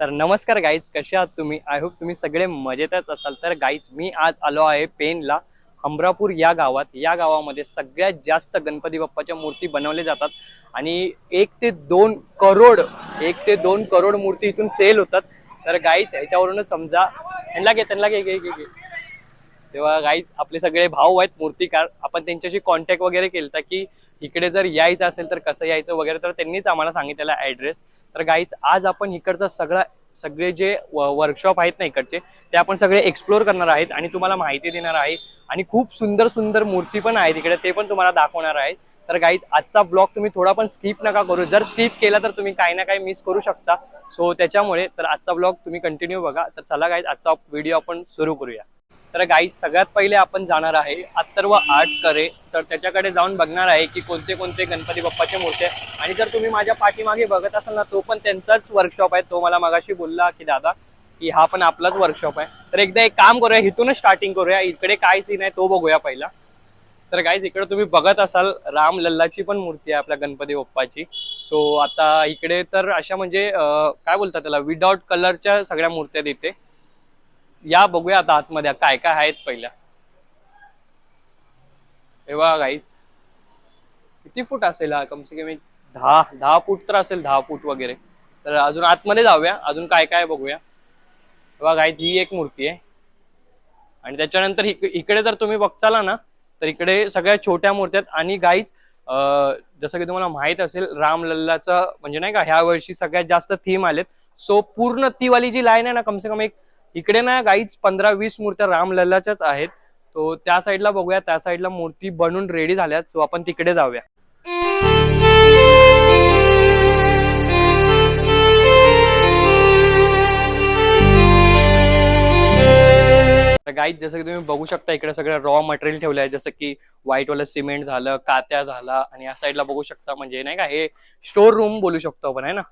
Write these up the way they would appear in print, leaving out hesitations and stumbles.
तर नमस्कार गाईज, कसे आहात तुम्ही? आय होप तुम्ही सगळे मजेतच असाल. तर गाईज, मी आज आलो आहे पेनला, हमरापूर या गावात. या गावामध्ये सगळ्यात जास्त गणपती बाप्पाच्या मूर्ती बनवल्या जातात आणि 1 ते 2 करोड मूर्ती इथून सेल होतात. तर गाईज, याच्यावरूनच समजा. त्यांना घे. तेव्हा गाईज, आपले सगळे भाऊ आहेत मूर्तीकार. आपण त्यांच्याशी कॉन्टॅक्ट वगैरे केलता की इकडे जर यायचं असेल तर कसं यायचं वगैरे, तर त्यांनीच आम्हाला सांगितलेला ऍड्रेस. तर गाईज, आज आपण इकडचा सगळे जे वर्कशॉप आहेत ना इकडचे, ते आपण सगळे एक्सप्लोर करणार आहेत आणि तुम्हाला माहिती देणार आहे. आणि खूप सुंदर सुंदर मूर्ती पण आहेत इकडे, ते पण तुम्हाला दाखवणार आहे. तर गाईज, आजचा ब्लॉग तुम्ही थोडा पण स्किप नका करू. जर स्किप केला तर तुम्ही काही ना काही मिस करू शकता. सो त्याच्यामुळे तर आजचा ब्लॉग तुम्ही कंटिन्यू बघा. तर चला गाईज, आजचा व्हिडिओ आपण सुरू करूया. तर गाईज, सगळ्यात पहिले आपण जाणार आहे अथर्व आर्ट्स करे. तर त्याच्याकडे जाऊन बघणार आहे की कोणते कोणते गणपती बाप्पाचे मूर्ती आहे. आणि जर तुम्ही माझ्या पाठीमागे बघत असाल ना, तो पण त्यांचाच वर्कशॉप आहे. तो मला मगाशी बोलला की दादा की हा पण आपलाच वर्कशॉप आहे. तर एकदा एक काम करूया, इथूनच स्टार्टिंग करूया. इकडे काय सीन आहे तो बघूया पहिला. तर गाईज, इकडे तुम्ही बघत असाल राम लल्लाची पण मूर्ती आहे आपल्या गणपती बाप्पाची. सो आता इकडे तर अशा म्हणजे काय बोलतात त्याला, विदाउट कलरच्या सगळ्या मूर्त्या इथे. या बघूया आता आतमध्ये काय काय आहेत पहिल्या. तेव्हा गाईज, किती फूट असेल हा? कमसे कमी 10 फूट तर असेल, 10 फूट वगैरे. तर अजून आतमध्ये जाऊया, अजून काय काय बघूया. तेव्हा गाईज, ही एक मूर्ती आहे. आणि त्याच्यानंतर इकडे जर तुम्ही बघचाला ना, तर इकडे सगळ्या छोट्या मूर्त्या आहेत. आणि गाईज, जसं की तुम्हाला माहित असेल, राम लल्लाचं म्हणजे नाही का, ह्या वर्षी सगळ्यात जास्त थीम आलेत. सो पूर्ण ती वाली जी लाईन आहे ना, कमसे कम एक इकडे ना गाईज 15-20 मूर्त्या राम लल्लाच्याच आहेत. तो त्या साईडला बघूया, त्या साईडला मूर्ती बनून रेडी झाल्यात. सो आपण तिकडे जाऊया. तर गाईज, जसं की तुम्ही बघू शकता, इकडे सगळं रॉ मटेरियल ठेवलं आहे. जसं की व्हाईट वाला सिमेंट झालं, कात्या झाला. आणि या साईडला बघू शकता, म्हणजे नाही का, हे स्टोर रूम बोलू शकतो आपण, आहे ना.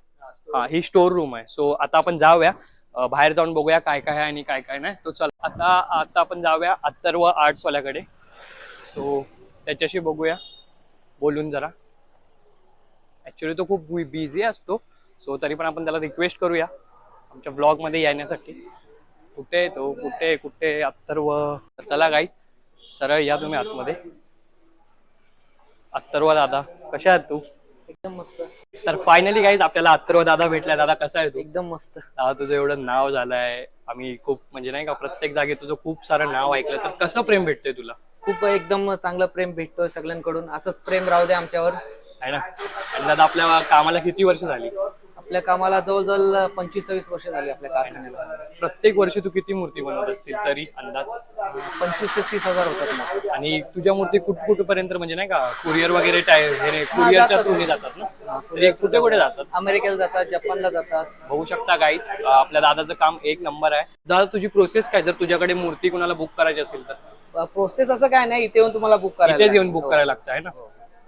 हा, ही स्टोर रूम आहे. सो आता आपण जाऊया, बाहेर जाऊन बघूया काय काय आहे आणि काय काय नाही. तो चल, आता आता आपण जाऊया अथर्व आर्ट्स वाल्याकडे. सो त्याच्याशी बघूया, बोलून जरा. ऍक्च्युली तो खूप बिझी असतो. सो तरी पण आपण त्याला रिक्वेस्ट करूया आमच्या ब्लॉग मध्ये येण्यासाठी. कुठे तो, कुठे कुठे अथर्व? चला गाईज, सरळ या तुम्ही आतमध्ये. अथर्व दादा, कशा आहात तू? एकदम मस्त. तर फायनली गाईज, आपल्याला अथर्व दादा भेटलाय. दादा, कसा आहे तू? एकदम मस्त. दादा, तुझं एवढं नाव झालंय, आम्ही खूप म्हणजे नाही का प्रत्येक जागी तुझं खूप सारं नाव ऐकलं. तर कसं प्रेम भेटतंय तुला? खूप एकदम चांगलं प्रेम भेटतोय सगळ्यांकडून. असंच प्रेम राहू दे आमच्यावर. आहे ना. आणि दादा, आपल्या कामाला किती वर्ष झाली? आपल्या कामाला जवळजवळ 25-26 वर्ष झाली आपल्या कारखान्याला. प्रत्येक वर्षी तू किती मूर्ती बनवत असतील तरी अंदाज? 25 ते 30 हजार होतात ना. आणि तुझ्या मूर्ती कुठपर्यंत, म्हणजे नाही का, कुरिअर वगैरे कुरिअरच्या थ्रू जातात ना? तरी कुठे कुठे जातात? अमेरिकेला जातात, जपानला जातात. बघू शकता गाईज, आपल्या दादाचं काम एक नंबर आहे. दादा, तुझी प्रोसेस काय, जर तुझ्याकडे मूर्ती कुणाला बुक करायची असेल तर? प्रोसेस असं काय नाही, इथे येऊन तुम्हाला बुक करायला इथेच येऊन लागेल. बुक हो. करायला लागतं, आहे ना.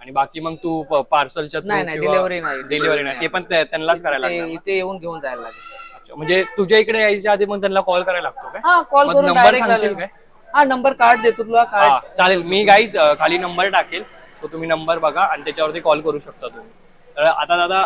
आणि बाकी मग तू पार्सलच्या नाही, डिलिव्हरी नाही. डिलिव्हरी नाही, ते पण त्यांनाच करायला इथे लागणार. इथे येऊन घेऊन जायला लागेल. अच्छा, म्हणजे तुझ्या इकडे यायच्या आधी मग त्यांना कॉल करायला लागतो काय? हा, कॉल करून नंबर डायरेक्ट सांगशील काय? हा, नंबर कार्ड देतो तुला. हा, कार्ड चालेल. मी गाईज खाली नंबर टाकेल, तो तुम्ही नंबर बघा आणि त्याच्यावरती कॉल करू शकता तुम्ही. तर आता दादा,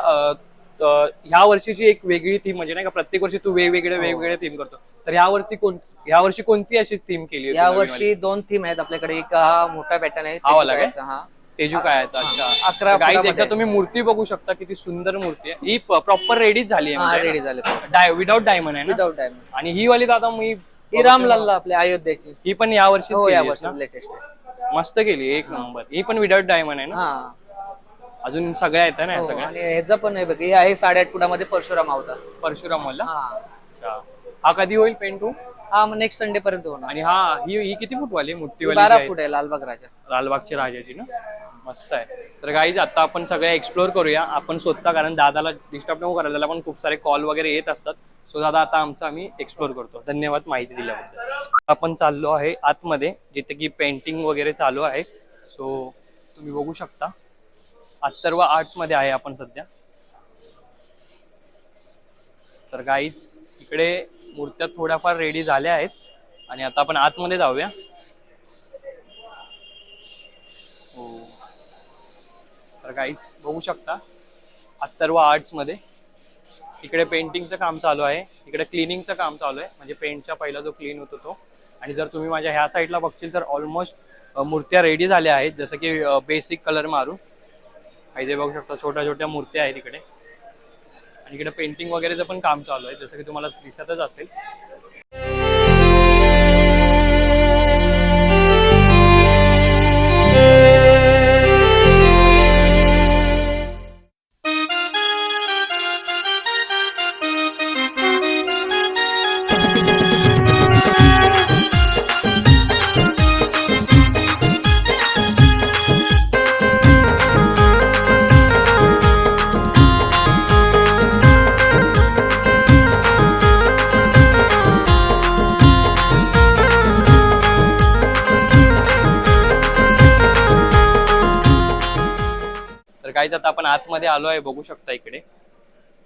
ह्या वर्षीची एक वेगळी थीम, म्हणजे नाही का, प्रत्येक वर्षी तू वेगवेगळे थीम करतो. तर ह्या वर्षी कोणती अशी थीम केली आहे? या वर्षी 2 थीम आहेत आपल्याकडे. एक हा मोठा पॅटर्न आहे, हा वाला काय? हा तेजू काय? अच्छा. 11 गाईज, एकदा फुटामध्ये. तुम्ही मूर्ती बघू शकता, किती सुंदर मूर्ती आहे. ही प्रॉपर रेडीच झाली आहे, रेडी झाले विदाउट डायमंड आहे ना? Without time. आणि ही वाली दादा, मी ही राम लल्ला आपल्या अयोध्येची. ही पण या वर्षीच हो, या केली वर्षी ना? लेटेस्ट आहे. मस्त केली, एक नंबर. ही पण विदाउट डायमंड आहे ना? हा. अजून सगळ्या येतात ना हो, सगळ्या? आणि ह्याचं पण आहे बघ, हे आहे 8.5 फुटामध्ये परशुराम अवतार. परशुराम वाला? हा. अच्छा. हा कधी होईल पेंट? हा, मग नेक्स्ट संडे पर्यंत होणार. आणि हा, ही किती फूट वाली? मोठी वाली 12 फूट आहे, लालबाग राजा. लालबागची राजाची ना? मस्त आहे. तर गाईज, आता आपण सगळे एक्सप्लोर करूया आपण स्वतः, कारण दादाला डिस्टर्ब नको करायला. त्याला पण खूप सारे कॉल वगैरे येत असतात. सो दादा, आता आम्ही एक्सप्लोर करतो. धन्यवाद माहिती दिल्याबद्दल. आपण चाललो आहे आतमध्ये, जिथे की पेंटिंग वगैरे चालू आहे. सो तुम्ही बघू शकता, अथर्व आर्ट्स मध्ये आहे आपण सध्या. तर गाईज, इकडे मूर्त्या थोड्याफार रेडी झाल्या आहेत आणि आता आपण आतमध्ये जाऊया. हो. तर गाईज, बघू शकता अथर्व आर्ट्स मध्ये इकडे पेंटिंगचं काम चालू आहे, इकडे क्लिनिंगचं काम चालू आहे, म्हणजे पेंटचा पहिला जो क्लीन होतो तो. आणि जर तुम्ही माझ्या ह्या साईडला बघशील तर ऑलमोस्ट मूर्त्या रेडी झाल्या आहेत, जसं की बेसिक कलर मारून. इथे बघू शकता छोट्या छोट्या मूर्त्या आहेत इकडे. आणि इकडे पेंटिंग वगैरेचं पण काम चालू आहे, जसं की तुम्हाला दिसतच असेल. काहीच आता आपण आतमध्ये आलो आहे, बघू शकता इकडे.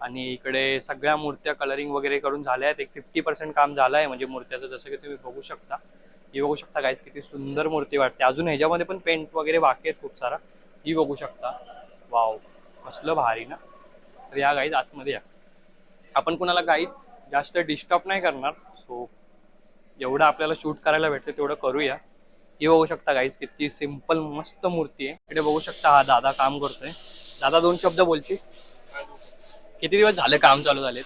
आणि इकडे सगळ्या मूर्त्या कलरिंग वगैरे करून झाल्या आहेत. एक 50% काम झालं आहे म्हणजे मूर्त्याचं, जसं की तुम्ही बघू शकता. ही बघू शकता गाईज किती सुंदर मूर्ती वाटते. अजून ह्याच्यामध्ये पण पेंट वगैरे बाकी आहेत खूप सारा. ही बघू शकता. वाव, कसलं भारी ना. तर या गाईज आतमध्ये या. आपण कुणाला गाईज जास्त डिस्टर्ब नाही करणार, सो जेवढं आपल्याला शूट करायला भेटते तेवढं करूया. ही बघू शकता गाईज किती सिंपल मस्त मूर्ती आहे. इकडे बघू शकता हा दादा काम करतोय. दादा 2 शब्द बोलची. किती दिवस झाले काम चालू झाले?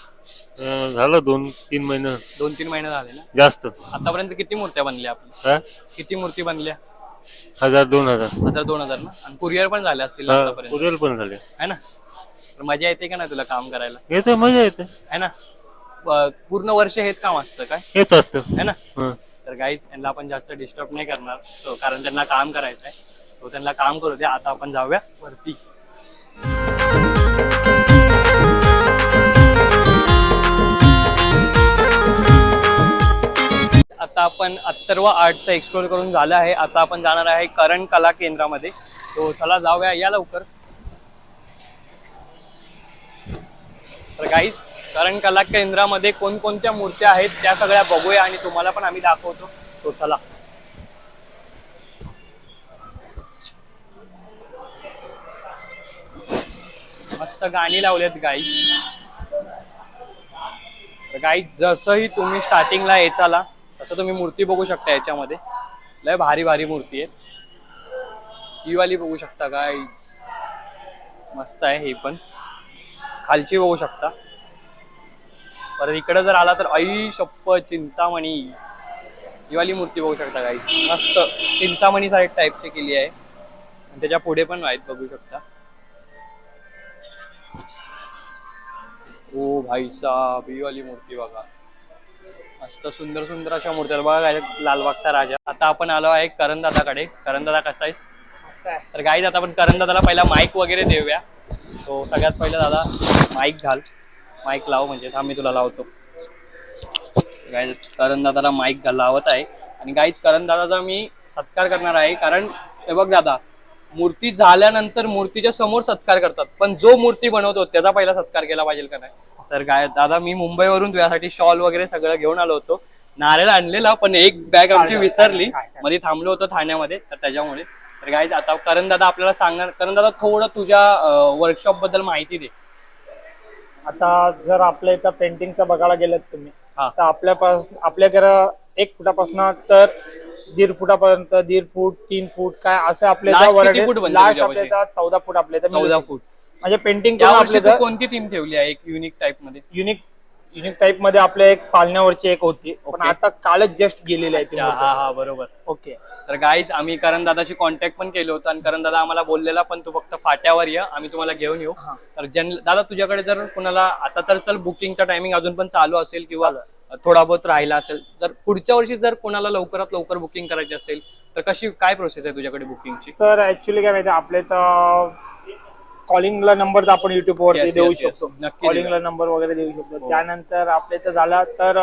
झालं 2-3 महिने. 2-3 महिने झाले ना. जास्त. आतापर्यंत किती मूर्त्या बनल्या आपल्या? किती मूर्ती बनल्या? 1000-2000 ना. आणि कुरिअर पण झाल्या असतील आतापर्यंत? कुरिअर पण झाले है ना. तर मजा येते का ना तुला काम करायला? येते, मजा येते है ना. पूर्ण वर्ष हेच काम असतं काय? हेच असतं, है ना. तर गाईज यांना आपण जास्त डिस्टर्ब नाही करणार, कारण त्यांना काम करायचं आहे. सो त्यांना काम करू द्या. आता आपण जाऊया वरती. आता आपण अथर्व आर्टचं एक्सप्लोर करून झालं आहे. आता आपण जाणार आहे करण कला केंद्रामध्ये. तो चला जाऊया, या लवकर. तर गाईज करण कला केंद्रामध्ये कोणकोणत्या मूर्त्या आहेत त्या सगळ्या बघूया आणि तुम्हाला पण आम्ही दाखवतो. तो चला. मस्त गाणी लावलेत गाईज. गाईज जसंही तुम्ही स्टार्टिंगला यायचाला तसं तुम्ही मूर्ती बघू शकता. याच्यामध्ये लय भारी भारी मूर्ती आहेत. ही वाली बघू शकता गाईज, मस्त आहे. ही पण खालची बघू शकता. परत इकडे जर आला तर आई शप्पथ चिंतामणी, ही वाली मूर्ती बघू शकता गाईज. मस्त चिंतामणी साईड टाईपची केली आहे. आणि त्याच्या पुढे पण आहेत, बघू शकता. ओ भाई साहब, ही वाली मूर्ती बघा. मस्त सुंदर सुंदर अशा मूर्त्या बघा. लालबागचा राजा. आता आपण आलो आहे करणदादाकडे. करणदादा कसा आहेस? तर गाईज आता आपण करणदादाला पहिला माईक वगैरे देऊया. तो सगळ्यात पहिला दादा माईक घाल, माईक लाव. म्हणजे थांब मी तुला लावतो. गाईज करणदादाला माईक लावत आहे. आणि गाईज करणदादाचा मी सत्कार करणार आहे, कारण हे बघ दादा, मूर्ती झाल्यानंतर मूर्तीच्या समोर सत्कार करतात, पण जो मूर्ती बनवतो त्याचा पहिला सत्कार केला पाहिजे का नाही. तर गाय दादा, मी मुंबईवरून तुझ्यासाठी शॉल वगैरे सगळं घेऊन आलो होतो. नारळ आणलेला, पण एक बॅग आमची विसरली. मध्ये थांबलो होतो ठाण्यामध्ये, तर त्याच्यामुळे. तर गाईज आता करण दादा आपल्याला सांगणार. करण दादा थोडं तुझ्या वर्कशॉप बद्दल माहिती दे. आता जर आपल्या इथं पेंटिंगचं बघायला गेलं तुम्ही, तर आपल्याकडे 1 फुटापासून तर 1.5 फुटापर्यंत, 1.5 फूट 3 फूट काय असं आपल्या लास्ट आपल्या 14 फूट आपल्या 14 फूट. म्हणजे पेंटिंग आपल्या कोणती थीम ठेवली आहे? एक युनिक टाइप मध्ये. युनिक टाइप मध्ये आपल्या एक पालण्यावरची एक होती, पण आता कालच जस्ट गेलेली आहे. हा बरोबर. ओके. तर गाईज आम्ही करण दादाशी कॉन्टॅक्ट पण केलं होतं, आणि करण दादा आम्हाला बोललेला पण तू फक्त फाट्यावर ये, आम्ही तुम्हाला घेऊन येऊ. तर दादा तुझ्याकडे जर कुणाला आता तर चल बुकिंगचा टायमिंग अजून पण चालू असेल किंवा थोडा बहुत राहिला असेल, तर पुढच्या वर्षी जर कोणाला लवकरात लवकर बुकिंग करायची असेल तर काय प्रोसेस आहे तुझ्याकडे बुकिंगची? तर ऍक्च्युली काय माहिती, आपल्या तर कॉलिंगला नंबर आपण युट्यूब वरती देऊ शकतो. कॉलिंगला नंबर वगैरे देऊ शकतो. त्यानंतर आपल्या इथं झाला तर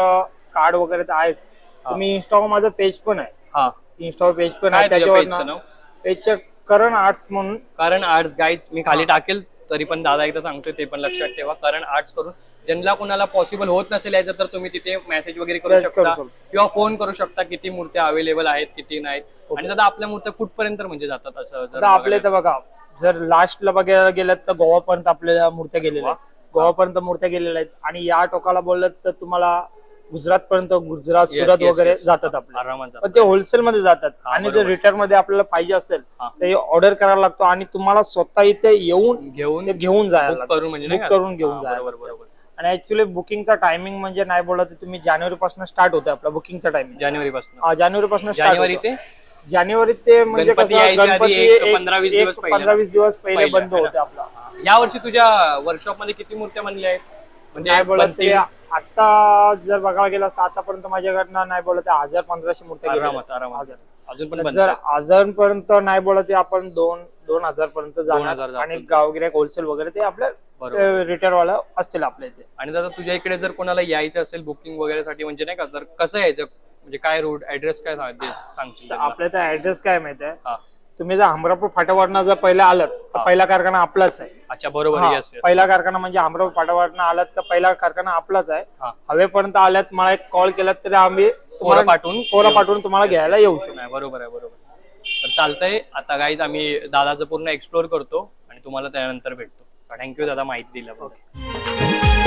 कार्ड वगैरे तर आहेत. तुम्ही इंस्टावर माझं पेज पण आहे. इंस्टावर पेज पण आहे. त्याच्यावर पेजचं करण आर्ट्स म्हणून. करण आर्ट्स गाईज मी खाली टाकेल, तरी पण दादा एकदा सांगतोय ते पण लक्षात ठेवा. करण आर्ट्स करून ज्यांना कुणाला पॉसिबल होत नसेल यायचं, तर तुम्ही तिथे मेसेज वगैरे करू शकता किंवा फोन करू शकता किती मूर्त्या अवेलेबल आहेत, किती नाहीत. आणि दादा आपल्या मूर्त्या कुठपर्यंत म्हणजे जातात असं? आपल्या इथं बघा, जर लास्टला बघायला गेलं तर गोवापर्यंत आपल्याला मूर्त्या गेलेल्या आहेत. गोवापर्यंत मूर्त्या गेलेल्या आहेत आणि या टोकाला बोललं तर तुम्हाला गुजरात पर्यंत, गुजरात, Yes, सुरत yes, वगैरे yes. जातात आपले. आरामात पण ते होलसेल मध्ये जातात हा, आणि जर बरोबर. रिटर्न मध्ये आपल्याला पाहिजे असेल हा. तर ऑर्डर करायला लागतो आणि तुम्हाला स्वतः इथे येऊन घेऊन ते घेऊन जायला book लागतं. करून म्हणजे नाही Book का? करून घेऊन हा, जायला बरोबर लागतं. बरोबर. आणि ऍक्च्युली बुकिंगचा टायमिंग म्हणजे नाही बोलला तर तुम्ही जानेवारी पासून स्टार्ट होतं आपला बुकिंगचा टायमिंग. जानेवारी पासून जानेवारी पासून जानेवारी ते जानेवारी ते म्हणजे गणपती कसं यायच्या आधी गणपती एक 15-20 दिवस पहिले. 15-20 दिवस पहिले पहिले, बंद है ना? होते आपला. या वर्षी तुझ्या वर्कशॉप मध्ये किती मूर्त्या बनल्या आहेत म्हणजे नाही बोलत ते बनतील? आता जर बघायला गेलं तर आतापर्यंत माझ्याकडनं नाही बोलत 1000-1500 मूर्त्या गेलेल्या आरामात आहेत. आरामात 1000. अजून पण जर बनतात. 1000 पर्यंत नाही बोलत ते आपण 2,000 पर्यंत 2,000 जाणार जातो. आणि गावगिऱ्या होलसेल वगैरे ते आपल्या बरोबर. रिटेल वाला असतील आपल्या इथे. आणि दादा तुझ्या इकडे जर कोणाला यायचं असेल बुकिंग वगैरे साठी म्हणजे नाही का जर कसं यायचं म्हणजे काय रूट ऍड्रेस काय सांगशील त्यांना? आपल्या इथे ऍड्रेस काय माहिती आहे, हा. तुम्ही जर हमरापूर फाट्यावरनं जर पहिला आलात तर हा. पहिला कारखाना आपलाच आहे. अच्छा बरोबर. हा, येस पहिला कारखाना म्हणजे हमरापूर फाट्यावरनं आलात तर पहिला कारखाना आपलाच आहे. हा. हवेपर्यंत आल्यात मला एक कॉल केलात तरी आम्ही पोरं पाठवून पोरं पाठवून तुम्हाला घ्यायला येऊ शकतो. नाही बरोबर आहे बरोबर. तर चालतंय आता गाईज आम्ही दादाचं पूर्ण एक्सप्लोर करतो आणि तुम्हाला त्यानंतर भेटतो. थँक्यू दादा माहिती दिल्याबद्दल.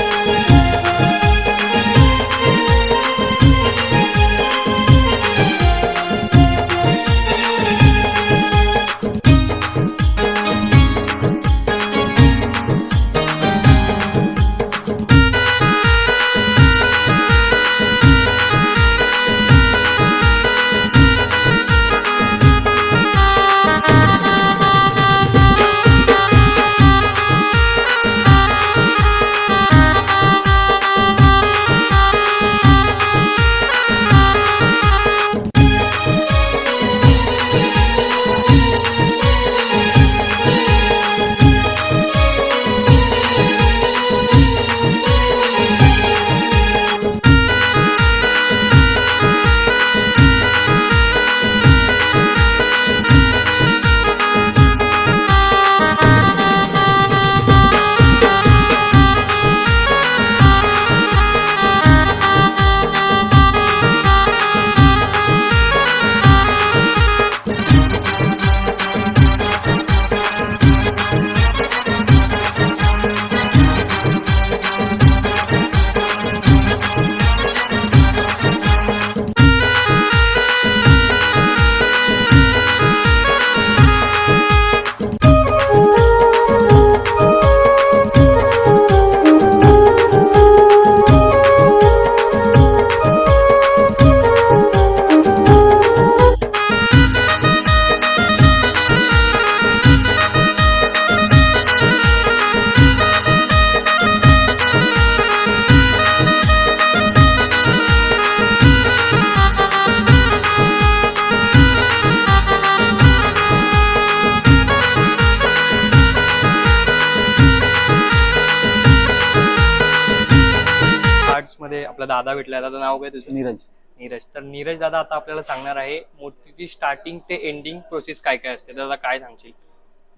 मध्ये आपला दादा भेटला. दादा नाव काय तुझं? नीरज. नीरज. तर नीरज दादा आता आपल्याला सांगणार आहे मूर्तीची स्टार्टिंग ते एंडिंग प्रोसेस काय काय असते. दादा काय सांगशील?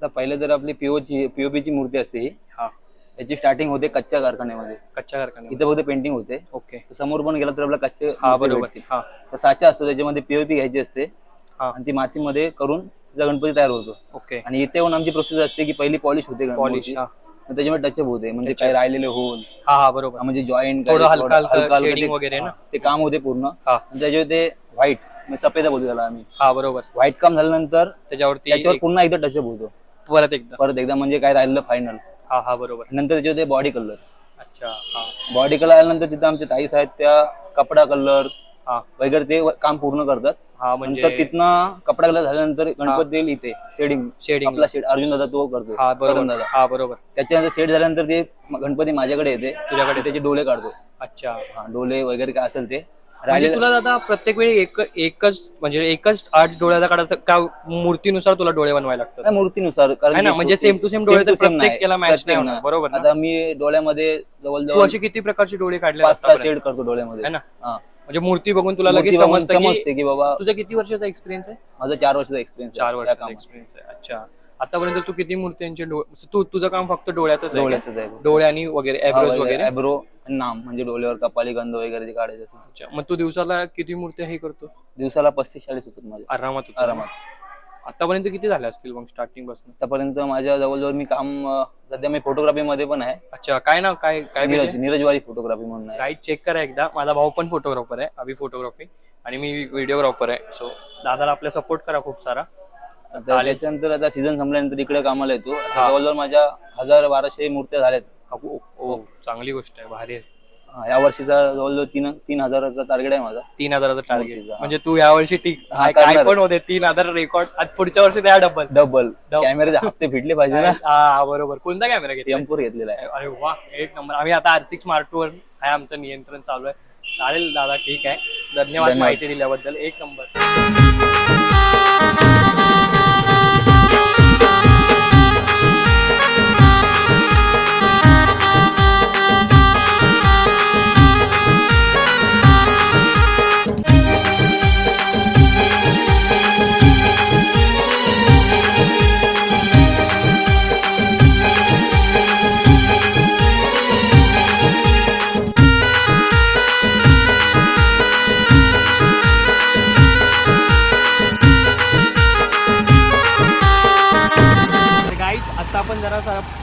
आता पहिले जर आपली पीओपीची मूर्ती असते ही, हा. याची स्टार्टिंग होते कच्च्या कारखान्यामध्ये. कच्च्या कारखान्यात. इथे फक्त पेंटिंग होते. ओके. तर समोर पण गेला तर आपला कच्चे हा मूर्ती बरोबर. भेटते. हा तर साचा असतो त्याच्यामध्ये पीओपी घ्यायची असते हा. आणि ती मातीमध्ये करून त्याचा गणपती तयार होतो. ओके. आणि इथे येऊन आमची प्रोसेस असते की पहिली पॉलिश होते पॉलिश. मूर्ती. हा मग त्याच्यामध्ये टचअप होते म्हणजे Touch-up. काही राहिलेले होल हा हा बरोबर. म्हणजे जॉईंट थोडं हलका हलका शेडिंग वगैरे ना. ते काम होते पूर्ण. हा. आणि त्याच्यावर ते व्हाईट म्हणजे सफेद बोलतो त्याला आम्ही. हा बरोबर. व्हाईट काम झाल्यानंतर त्याच्यावरती त्याच्यावर पुन्हा एकदा टचअप होतो परत एकदा म्हणजे काय राहिलं फायनल. हा हा बरोबर. नंतर त्याच्यावर ते बॉडी कलर. अच्छा. हा बॉडी कलर आल्यानंतर तिथं आमचे ताईस आहेत त्या कपडा कलर हा वगैरे ते काम पूर्ण करतात. हा नंतर म्हणजे तिथनं कपडा कलर झाल्यानंतर गणपती येईल इथे शेडिंग. शेडिंग. आपला शेड अर्जुन दादा तो करतो. हा करण बरोबर. दादा. हा बरोबर. त्याच्यानंतर सेट झाल्यानंतर ते गणपती माझ्याकडे येते. तुझ्याकडे त्याचे डोळे काढतो. अच्छा. हा डोळे वगैरे काय असेल ते म्हणजे राहिलेलं. तुला दादा प्रत्येक वेळी एकच आर्ट डोळ्याचा काढायचं का मूर्तीनुसार तुला डोळे बनवायला लागतात? नाही, मूर्तीनुसार कारण आहे ना, की म्हणजे छोटी- सेम टू सेम डोळे same तर to same प्रत्येक नाही. केला मॅच नाही प्रत्येक होणार. नाही. बरोबर ना? आता मी डोळ्यामध्ये तू जवळजवळ असे किती प्रकारची डोळे काढले 5-6 शेड करतो डोळ्यामध्ये. है ना? हा. म्हणजे मूर्ती बघून तुला लगेच मूर्ती बघून समजतं की समजते की बाबा तुझा किती वर्षाचा एक्सपिरियन्स आहे? माझा 4 वर्षाचा एक्सपिरियन्स. 4 वर्षाचा एक्सपिरियन्स आहे. अच्छा. आतापर्यंत तू किती मूर्त्यांचे तुझं काम फक्त डोळ्याच आहे का? डोळ्याचं आहे. डोळे आणि वगैरे एब्रोज वगैरे. ॲब्रो नाम म्हणजे डोळ्यावर कपाली गंध वगैरे ते काढायचं असतं. अच्छा. मग तू दिवसाला किती मूर्त्या हे करतो? दिवसाला 35-40 होतात माझे आरामात होतं. आरामात. आतापर्यंत किती झाले असतील मग स्टार्टिंग पासून? आतापर्यंत माझ्या जवळजवळ मी काम सध्या मी फोटोग्राफी मध्ये पण आहे. अच्छा, काय नाव, काय काय नीरज वारी फोटोग्राफी म्हणून आहे. गाईड चेक करा एकदा. माझा भाऊ पण फोटोग्राफर आहे, अभि फोटोग्राफी, आणि मी व्हिडिओग्राफर आहे. सो दादाला आपल्या सपोर्ट करा खूप सारा. त्याच्यानंतर आता सीझन संपल्यानंतर इकडे कामाला येतो. जवळजवळ माझ्या 1000-1200 मूर्त्या झाल्यात. चांगली गोष्ट आहे, भारी आहे. या वर्षीचा जवळजवळ 3,000चा टार्गेट आहे माझा. 3,000चा टार्गेट मूर्तीचा. म्हणजे तू यावर्षी काय पण होते 3,000 रेकॉर्ड. आज पुढच्या वर्षी त्या डबल कॅमेरे हप्ते फिटले पाहिजे ना. हा बरोबर. कोणता कॅमेरा घेतला? M4 घेतलेला आहे. अरे वा, एक नंबर. आम्ही आता R6 Mark II वर आहे, आमचं नियंत्रण चालू आहे. चालेल दादा, ठीक आहे, धन्यवाद माहिती दिल्याबद्दल. एक नंबर. आता आपण जरा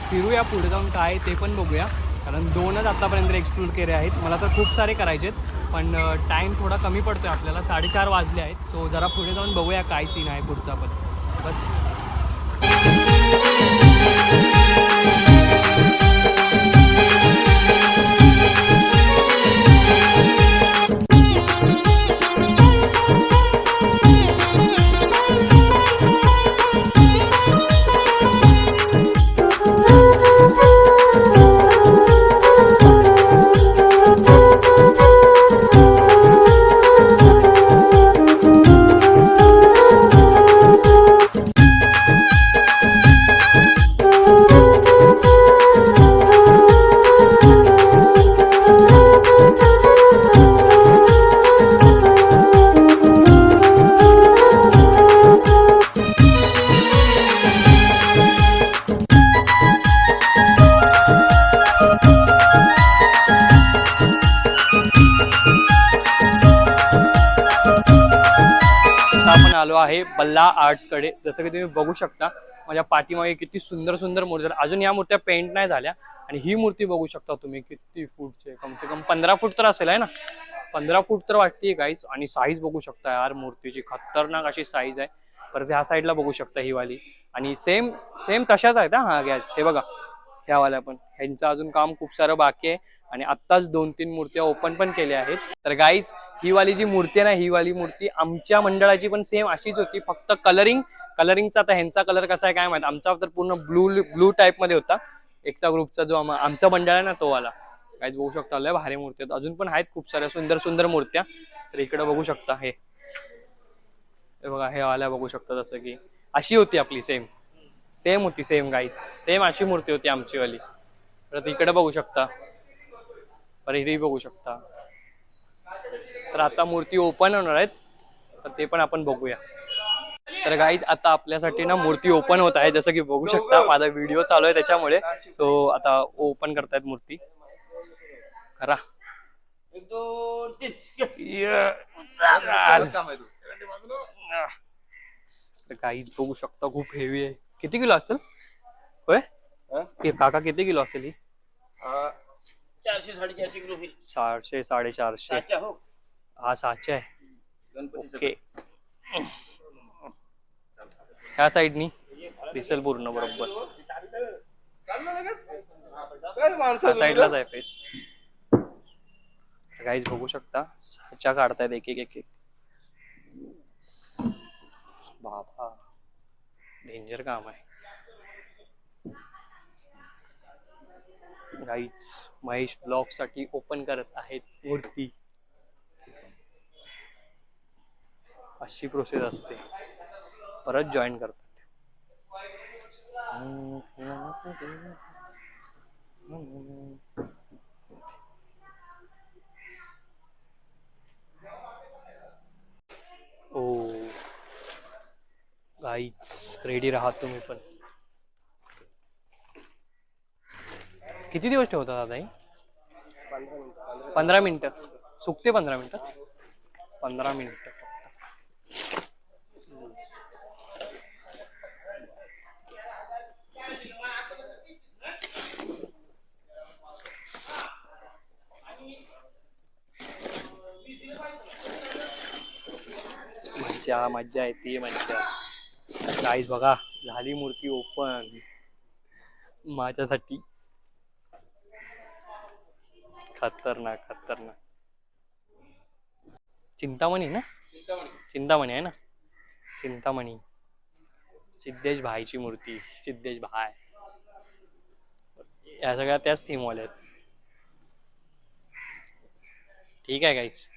फिरूया पुढे जाऊन, काय ते पण बघूया, कारण 2च आतापर्यंत एक्सप्लोर केले आहेत. मला तर खूप सारे करायचे आहेत, पण टाइम थोडा कमी पडतोय आपल्याला. 4:30 वाजले आहेत. सो जरा पुढे जाऊन बघूया काय सीन आहे पुढचा पण. बस. आपण आलो आहे बल्ला आर्ट्स कडे. जसं की तुम्ही बघू शकता माझ्या पाठीमागे किती सुंदर सुंदर मूर्ती. अजून या मूर्त्या पेंट नाही झाल्या. आणि ही मूर्ती बघू शकता तुम्ही, किती फूटचे, कम से कम 15 फूट तर असेल आहे ना. 15 फूट तर वाटते गाईस. आणि साईज बघू शकता यार मूर्तीची, खतरनाक अशी साईज आहे. परत ह्या साईडला बघू शकता ही वाली, आणि सेम तशाच आहेत. हा गॅस हे बघा, ह्या वाल्या पण. ह्यांचं अजून काम खूप सारं बाकी आहे, आणि आत्ताच 2-3 मूर्त्या ओपन पण केल्या आहेत. तर गाईज ही वाली जी मूर्ती आहे ना, ही वाली मूर्ती आमच्या मंडळाची पण सेम अशीच होती, फक्त कलरिंगचा. आता ह्यांचा कलर कसा आहे काय माहित. आमचा तर पूर्ण ब्लू टाईप मध्ये होता. एकता ग्रुपचा जो आमचा मंडळ आहे ना, तो वाला. काहीच बघू शकता, लय भारी मूर्ती आहेत. अजून पण आहेत खूप साऱ्या सुंदर सुंदर मूर्त्या. तर इकडे बघू शकता, हे बघा, हे वाल्या बघू शकता. जसं की अशी होती आपली, सेम होती, सेम गाईज, सेम अशी मूर्ती होती आमची वाली. परत इकडे बघू शकता, परत इथेही बघू शकता. तर आता मूर्ती ओपन होणार आहेत, तर ते पण आपण बघूया. तर गाईज आता आपल्यासाठी ना मूर्ती ओपन होत आहे. जसं की बघू शकता, माझा व्हिडिओ चालू आहे त्याच्यामुळे. सो आता ओपन करतायत मूर्ती. करा. 1 2 3. गाईज बघू शकता, खूप हेवी आहे. किती किलो असतील होय काका, किती किलो असेल ही? 400-450 किलो होईल. 400-450. हा 600 आहे. ओके, ह्या साईडनी दिसेल पूर्ण बरोबर. ह्या साईडलाच आहे फेस. गाईज बघू शकता, 6 काढतायत एक एक. बाबा, डेंजर काम आहे. गाईज महेश ब्लॉग साठी ओपन करत आहेत मूर्ती. अशी प्रोसेस असते, परत जॉईन करतात. ओ गाईज, रेडी राहा तुम्ही पण. किती दिवस ठेवतात दादा ही? 15 मिनिटं सुकते. 15 मिनिटं 15 मिनिटं मज्जा मज्जा येते मज्जा. गाईज बघा झाली मूर्ती ओपन माझ्यासाठी. खतरनाक खतरनाक. चिंतामणी ना, चिंतामणी आहे ना, चिंतामणी. सिद्धेश भाईची मूर्ती, सिद्धेश भाई. या सगळ्या त्याच थीमवाल्या आहेत. ठीक आहे गाईस.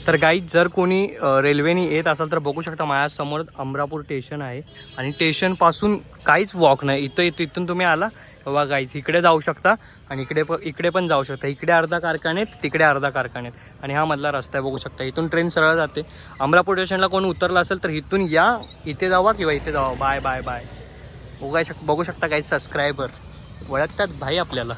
तर गाईज जर कोणी रेल्वेने येत असाल तर बघू शकता माझ्यासमोर अमरापूर स्टेशन आहे आणि स्टेशन पासून काहीच वॉक नाही. इथून तुम्ही आला बघा गाईज इकडे जाऊ शकता आणि इकडे पण जाऊ शकता. इकडे अर्धा कारखान्यात, तिकडे अर्धा कारखान्यात आणि हा मधला रस्ता आहे बघू शकता. इथून ट्रेन सरळ जाते. अमरापूर स्टेशनला कोण उतरला असेल तर इथून या, इथे जावा किंवा इथे जावा. Bye bye bye. बघू शकता गाईज सबस्क्रायबर ओळखतात भाई आपल्याला.